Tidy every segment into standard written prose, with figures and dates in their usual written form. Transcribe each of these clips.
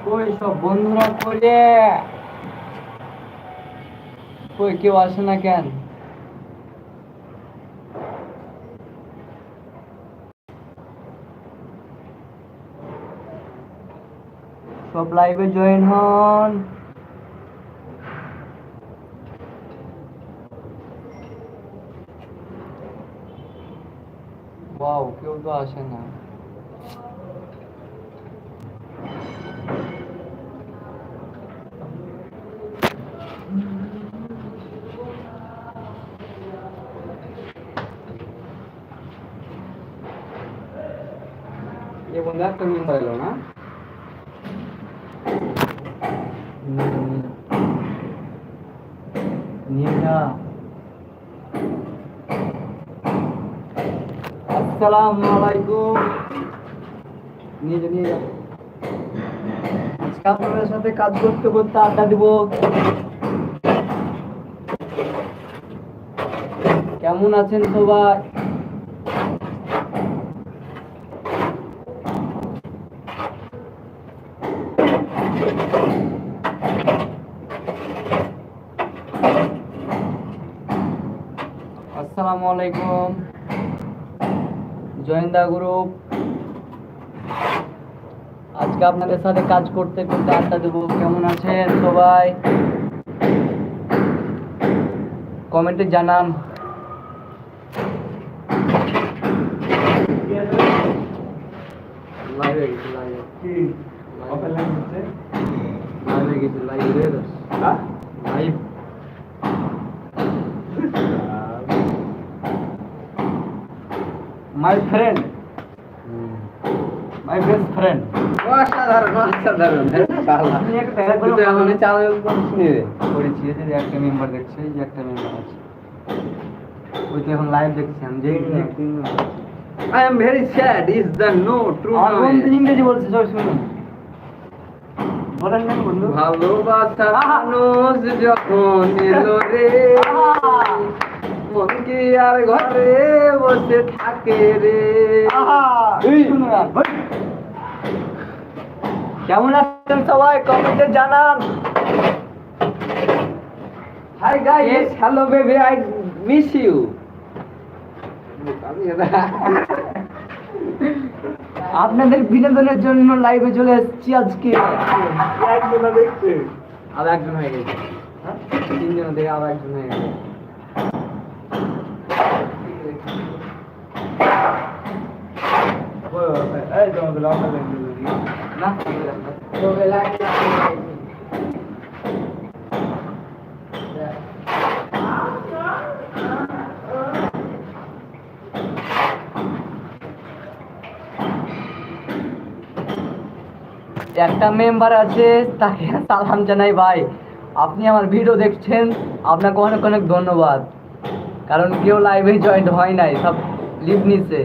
কই সব বন্ধুরা করে কই কেউ আসে না কেন? সব লাইভে জয়েন হন। ওয়াও, কেউ তো আসে না। এ বন্ধু একটা মেম্বার এলো না। নিয়ে যা। আসসালামু আলাইকুম। নিয়ে যা নিয়ে যা। আজকে আপনাদের সাথে কাজ করতে করতে আড্ডা দিব। কেমন আছেন সবাই? আসসালামু আলাইকুম। জয়েন্দা গ্রুপ, আজকে আপনাদের সাথে কাজ করতে করতে আড্ডা দেবো। কেমন আছেন সবাই? কমেন্টে জানান। লাইভে গেছি, লাইভে কি অফলাইন হচ্ছে? লাইভে গেছি, লাইভে রে হ্যাঁ live. My friend, my best friend. অসাধারণ অসাধারণ। আপনি একটা দেখা করলে আমি চ্যানেল শুনি রে করেছি। এই যে একটা মেম্বার দেখছে, এই যে একটা মেম্বার আছে, ওই তো এখন লাইভ দেখছি আমি। দেখি I am very sad is the no true noise। ইংরেজি বলছে, সব শুনুন। বলেন না বন্ধু। ভালোবাসা মানুষ যখন এলো রে, মন কি আর ঘরে বসে থাকে রে। কেমন আছেন সবাই? কমেন্টে জানান। Hi guys, hello baby, I miss you। আপনাদের বিনোদনের জন্য লাইভে চলে এসেছি আজকে। একজন দেখছে, আর একজন হয়ে গেছে, তিনজন দেখে আবার একজন হয়ে গেছে। একটা মেম্বার আছে, তাকে সালাম জানাই। ভাই, আপনি আমার ভিডিও দেখছেন, আপনাকে অনেক অনেক ধন্যবাদ। কারণ কেউ লাইভে জয়েন্ট হয় নাই, সব লিভ নিচ্ছে।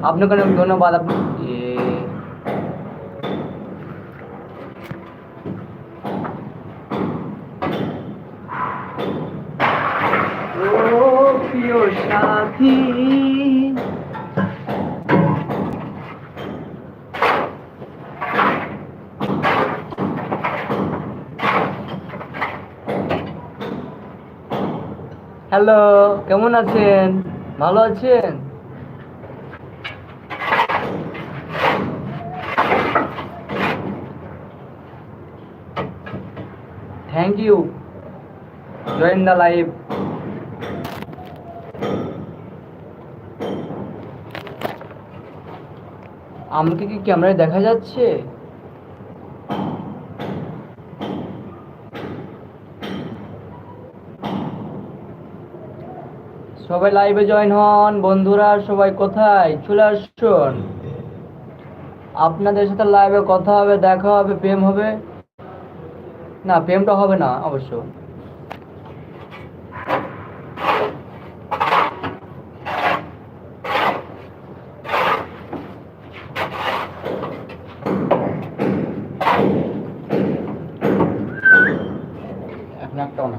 আপনাকে অনেক ধন্যবাদ। আপনি ও প্রিয় সাথী, হ্যালো, কেমন আছেন? ভালো আছেন? Thank you, join the live. আমাকে কি ক্যামেরায় দেখা যাচ্ছে? সবাই লাইভে জয়েন হন। বন্ধুরা সবাই কোথায়? চলে আসুন। আপনাদের সাথে লাইভে কথা হবে, দেখা হবে, প্রেম হবে। না, প্রেমটা হবে না অবশ্য। একটাও না।